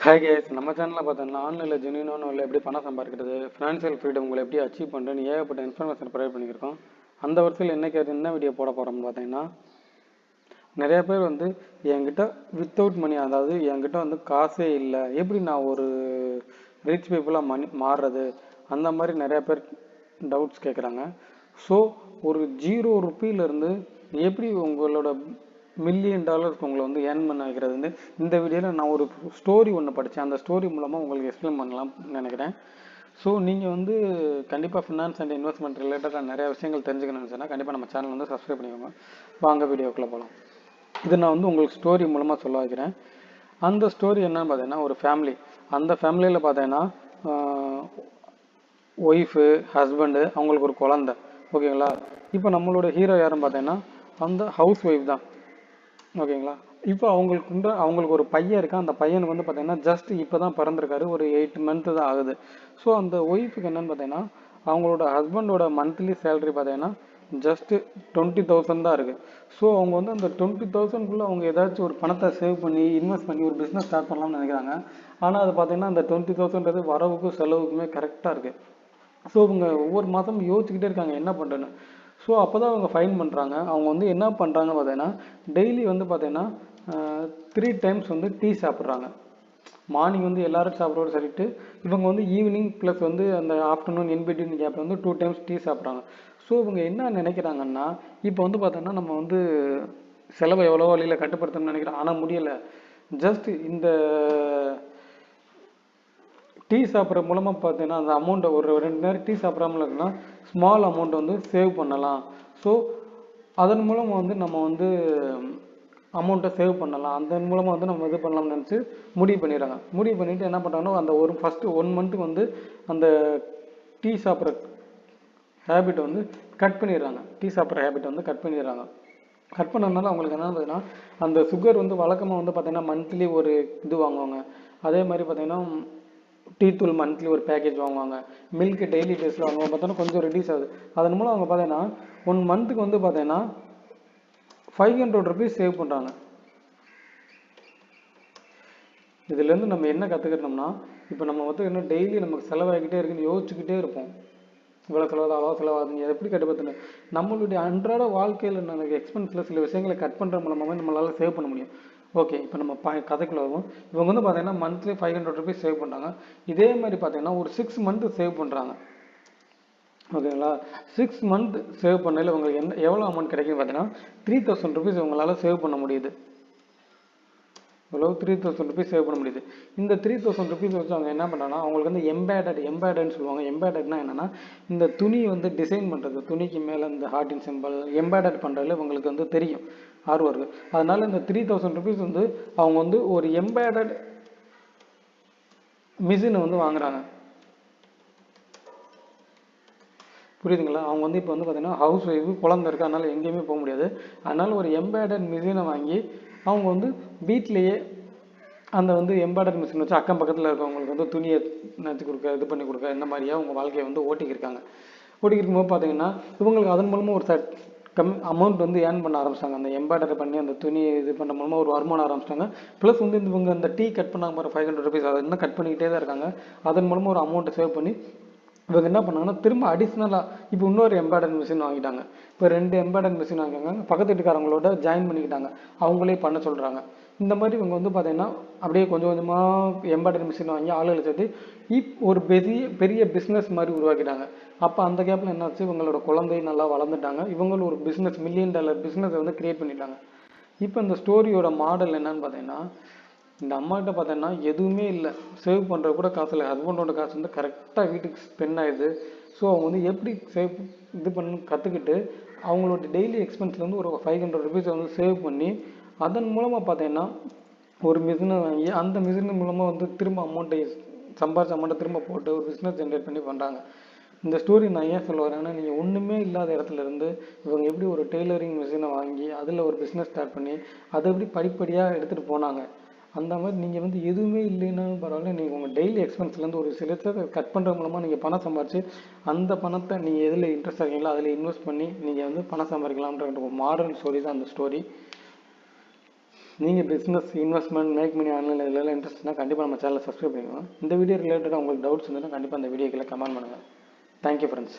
Hi guys, நம்ம சேனலில் பார்த்தோம்னா ஆன்லைனில் ஜென்யூனான உள்ள எப்படி பணம் சம்பாதிக்கிறது, ஃபினான்ஷியல் ஃப்ரீடம் உங்களை எப்படி அச்சீவ் பண்ணுறேன்னு ஏகப்பட்ட இன்ஃபர்மேஷன் ப்ரொவைட் பண்ணியிருக்கோம். அந்த வருஷத்தில் என்ன வீடியோ போட போகிறோம்னு பார்த்தீங்கன்னா, நிறைய பேர் என்கிட்ட வித்தவுட் மணி, அதாவது என்கிட்ட காசே இல்லை, எப்படி நான் ஒரு ரிச் பீப்புளாக மாறுறது, அந்த மாதிரி நிறைய பேர் டவுட்ஸ் கேட்குறாங்க. ஸோ ஒரு 0 ருப்பியிலேருந்து எப்படி உங்களோட $1,000,000 உங்களை ஏர்ன் பண்ண வைக்கிறது இந்த வீடியோவில் நான் ஒரு ஸ்டோரி ஒன்று படித்தேன். அந்த ஸ்டோரி மூலமாக உங்களுக்கு எக்ஸ்பிளைன் பண்ணலாம்னு நினைக்கிறேன். ஸோ நீங்கள் கண்டிப்பாக ஃபினான்ஸ் அண்ட் இன்வெஸ்ட்மெண்ட் ரிலேட்டடாக நிறைய விஷயங்கள் தெரிஞ்சுக்கணும்னு சொன்னால் கண்டிப்பாக நம்ம சேனல் சப்ஸ்கிரைப் பண்ணிக்கோங்க. வாங்க வீடியோக்குள்ளே போகலாம். இது நான் உங்களுக்கு ஸ்டோரி மூலமாக சொல்ல வைக்கிறேன். அந்த ஸ்டோரி என்னன்னு பார்த்தீங்கன்னா, ஒரு ஃபேமிலி, அந்த ஃபேமிலியில் பார்த்தீங்கன்னா ஒய்ஃபு, ஹஸ்பண்டு, அவங்களுக்கு ஒரு குழந்தை. ஓகேங்களா. இப்போ நம்மளோட ஹீரோ யாருன்னு பார்த்தீங்கன்னா அந்த ஹவுஸ் ஒய்ஃப் தான். ஓகேங்களா. இப்போ அவங்களுக்கு ஒரு பையன் இருக்கான். அந்த பையனுக்கு பார்த்தீங்கன்னா ஜஸ்ட் இப்போ தான் பிறந்திருக்காரு, ஒரு 8 மந்த்து தான் ஆகுது. ஸோ அந்த ஒய்ஃபுக்கு என்னென்னு பார்த்தீங்கன்னா, அவங்களோட ஹஸ்பண்டோட மந்த்லி சேலரி பார்த்தீங்கன்னா ஜஸ்ட்டு 20,000 தான் இருக்குது. ஸோ அவங்க அந்த 20,000க்குள்ளே அவங்க ஏதாச்சும் ஒரு பணத்தை சேவ் பண்ணி இன்வெஸ்ட் பண்ணி ஒரு பிஸ்னஸ் ஸ்டார்ட் பண்ணலாம்னு நினைக்கிறாங்க. ஆனால் அது பார்த்தீங்கன்னா அந்த 20,000ன்றது வரவுக்கும் செலவுக்குமே கரெக்டாக இருக்குது. ஸோ இவங்க ஒவ்வொரு மாதமும் யோசிச்சுக்கிட்டே இருக்காங்க என்ன பண்ணுறேன்னு. ஸோ அப்போ தான் அவங்க ஃபைன் பண்ணுறாங்க. அவங்க என்ன பண்ணுறாங்க பார்த்தீங்கன்னா, டெய்லி பார்த்தீங்கன்னா 3 டைம்ஸ் டீ சாப்பிட்றாங்க. மார்னிங் எல்லோரும் சாப்பிட்றோட சொல்லிட்டு இவங்க ஈவினிங் ப்ளஸ் அந்த ஆஃப்டர்நூன் இன்பிட்வீன் கேப்பில் 2 டைம்ஸ் டீ சாப்பிட்றாங்க. ஸோ இவங்க என்ன நினைக்கிறாங்கன்னா, இப்போ பார்த்தோன்னா நம்ம செலவை எவ்வளோ வழியில் கட்டுப்படுத்தணும்னு நினைக்கிறோம், ஆனால் முடியலை. ஜஸ்ட் இந்த டீ சாப்பிட்ற மூலமாக பார்த்தீங்கன்னா அந்த அமௌண்ட்டை ஒரு 2 நேரம் டீ சாப்பிட்றாமல் இருக்குன்னா ஸ்மால் அமௌண்ட் சேவ் பண்ணலாம். ஸோ அதன் மூலம் நம்ம அமௌண்ட்டை சேவ் பண்ணலாம். அதன் மூலமாக நம்ம இது பண்ணலாம்னு நினச்சி முடிவு பண்ணிடுறாங்க. முடிவு பண்ணிவிட்டு என்ன பண்ணுறாங்கன்னா, அந்த ஃபஸ்ட்டு 1 மந்த்துக்கு அந்த டீ சாப்பிட்ற ஹேபிட் கட் பண்ணிடுறாங்க. டீ சாப்பிட்ற ஹேபிட்டை கட் பண்ணிடுறாங்க. கட் பண்ணதுனால அவங்களுக்கு என்ன பார்த்தீங்கன்னா, அந்த சுகர் வழக்கமாக பார்த்தீங்கன்னா மந்த்லி ஒரு இது வாங்குவாங்க. அதே மாதிரி பார்த்தீங்கன்னா டீ தூள் மந்த்லி ஒரு பேக்கேஜ் வாங்குவாங்க. மில்க் டெய்லி பேஸில் வாங்குவாங்க. பார்த்தோன்னா கொஞ்சம் ரெடியூஸ் ஆகுது. அதன் மூலம் அவங்க பார்த்தீங்கன்னா 1 மந்த்துக்கு பார்த்தீங்கன்னா 500 ருபீஸ் சேவ் பண்ணுறாங்க. இதுலேருந்து நம்ம என்ன கற்றுக்கிட்டோம்னா, இப்போ நம்ம இன்னும் டெய்லி நமக்கு செலவாகிக்கிட்டே இருக்குன்னு யோசிச்சுக்கிட்டே இருப்போம். இவ்வளோ செலவாகுது, அவ்வளோ செலவாகுது, அதை எப்படி கட்டுப்படுத்தணும். நம்மளுடைய அன்றாட வாழ்க்கையில் நமக்கு எக்ஸ்பென்ஸில் சில விஷயங்களை கட் பண்ணுற மூலமாக நம்மளால் சேவ் பண்ண முடியும். ஓகே, இப்போ நம்ம கதைக்குள்ள வருவோம். இவங்க பார்த்தீங்கன்னா மந்த்லி 500 ருபீஸ் சேவ் பண்ணுறாங்க. இதே மாதிரி பார்த்தீங்கன்னா ஒரு 6 மந்த்து சேவ் பண்ணுறாங்க. ஓகேங்களா. 6 மந்த் சேவ் பண்ணல உங்களுக்கு எவ்வளோ அமௌண்ட் கிடைக்குன்னு பார்த்தீங்கன்னா 3,000 ருபீஸ் உங்களால் சேவ் பண்ண முடியுது. இவ்வளோ 3,000 ருபீஸ் சேவ் பண்ண முடியுது. இந்த 3,000 ருபீஸ் வச்சு அவங்க என்ன பண்ணுறாங்கன்னா, அவங்களுக்கு எம்பேடட்னு சொல்லுவாங்க. எம்பேடட்னா என்னென்னா, இந்த துணி டிசைன் பண்ணுறது, துணிக்கு மேலே இந்த ஹார்டின் சிம்பிள் எம்பேடட் பண்ணுறதுல இவங்களுக்கு தெரியும், ஆர்வம் இருக்குது. அதனால் இந்த 3,000 ருபீஸ் அவங்க ஒரு எம்பேடட் மிஷினை வாங்குறாங்க. புரியுதுங்களா. அவங்க இப்போ பார்த்தீங்கன்னா ஹவுஸ் ஒய்ஃபு, குழந்தை இருக்குது, அதனால் எங்கேயுமே போக முடியாது. அதனால் ஒரு எம்பேடட் மிஷினை வாங்கி அவங்க வீட்லேயே அந்த எம்ப்ராய்டரி மிஷின் வச்சு அக்கம் பக்கத்தில் இருக்கவங்களுக்கு துணியை நச்சு கொடுக்க, இது பண்ணி கொடுக்க, இந்த மாதிரியாக அவங்க வாழ்க்கையை ஓட்டிக்கிருக்காங்க. ஓட்டிக்கிருக்கும்போது பார்த்தீங்கன்னா இவங்களுக்கு அதன் மூலமாக ஒரு அமௌண்ட் ஏர்ன் பண்ண ஆரம்பிச்சிட்டாங்க. அந்த எம்ப்ராய்டரி பண்ணி அந்த துணியை இது பண்ண மூலமாக ஒரு வருமானம் ஆரம்பிச்சிட்டாங்க. ப்ளஸ் இவங்க அந்த டீ கட் பண்ணாங்க பாரு 500 ருபீஸ், அதை இன்னும் கட் பண்ணிக்கிட்டே தான் இருக்காங்க. அதன் மூலமாக ஒரு அமௌண்ட்டை சேவ் பண்ணி இவங்க என்ன பண்ணாங்கன்னா திரும்ப அடிஷ்னலாக இப்போ இன்னொரு எம்ப்ராய்டரி மிஷின் வாங்கிட்டாங்க. இப்போ 2 எம்ப்ராய்டரி மிஷின் வாங்கிட்டாங்க. பக்கத்து வீட்டுக்காரங்களோட ஜாயின் பண்ணிக்கிட்டாங்க. அவங்களே பண்ண சொல்கிறாங்க. இந்த மாதிரி இவங்க பார்த்தீங்கன்னா அப்படியே கொஞ்சம் கொஞ்சமாக எம்ப்ராய்டரி மிஷின் வாங்கி ஆளுகளை சேர்த்து ஒரு பெரிய பிஸ்னஸ் மாதிரி உருவாக்கிட்டாங்க. அப்போ அந்த கேப்பில் என்னாச்சு, இவங்களோட குழந்தை நல்லா வளர்ந்துட்டாங்க. இவங்களும் ஒரு பிஸ்னஸ் $1 மில்லியன் பிஸ்னஸை கிரியேட் பண்ணிட்டாங்க. இப்போ இந்த ஸ்டோரியோட மாடல் என்னன்னு பார்த்தீங்கன்னா, இந்த அம்மாக்கிட்ட பார்த்தீங்கன்னா எதுவுமே இல்லை, சேவ் பண்ணுறது கூட காசு இல்லை. ஹஸ்பண்டோட காசு கரெக்டாக வீட்டுக்கு ஸ்பெண்ட் ஆயிடுது. ஸோ அவங்க எப்படி சேவ் இது பண்ணு கற்றுக்கிட்டு அவங்களோட டெய்லி எக்ஸ்பென்ஸ்லேருந்து ஒரு 500 ருபீஸை சேவ் பண்ணி அதன் மூலமாக பார்த்தீங்கன்னா ஒரு மிஷினை வாங்கி அந்த மிஷின் மூலமாக திரும்ப அமௌண்ட்டை சம்பாரிச்ச அமௌண்ட்டை திரும்ப போட்டு ஒரு பிஸ்னஸ் ஜென்ரேட் பண்ணி பண்ணுறாங்க. இந்த ஸ்டோரி நான் ஏன் சொல்ல வரேன்னா, நீங்கள் ஒன்றுமே இல்லாத இடத்துல இருந்து இவங்க எப்படி ஒரு டெய்லரிங் மிஷினை வாங்கி அதில் ஒரு பிஸ்னஸ் ஸ்டார்ட் பண்ணி அதை எப்படி படிப்படியாக எடுத்துகிட்டு போனாங்க. அந்த மாதிரி நீங்கள் எதுவுமே இல்லைன்னாலும் பரவாயில்ல, நீங்கள் உங்கள் டெய்லி எக்ஸ்பென்ஸ்லேருந்து ஒரு சில கட் பண்ணுறது மூலமாக நீங்கள் பணம் சம்பாரிச்சு அந்த பணத்தை நீங்கள் எதில் இன்ட்ரெஸ்ட் ஆகிங்களோ அதில் இன்வெஸ்ட் பண்ணி நீங்கள் பணம் சம்பாதிக்கலாம்ன்ற ஒரு மாடல் ஸ்டோரி தான் அந்த ஸ்டோரி. நீங்கள் business investment make money online இதெல்லாம் இன்ட்ரெஸ்ட்னா கண்டிப்பாக நம்ம சேனலை சப்ஸ்கிரைப் பண்ணிக்கோங்க. இந்த வீடியோ ரிலேட்டடாக உங்களுக்கு டவுட்ஸ் இருந்ததுன்னா கண்டிப்பாக அந்த வீடியோக்கில் கமெண்ட் பண்ணுங்கள். Thank you friends.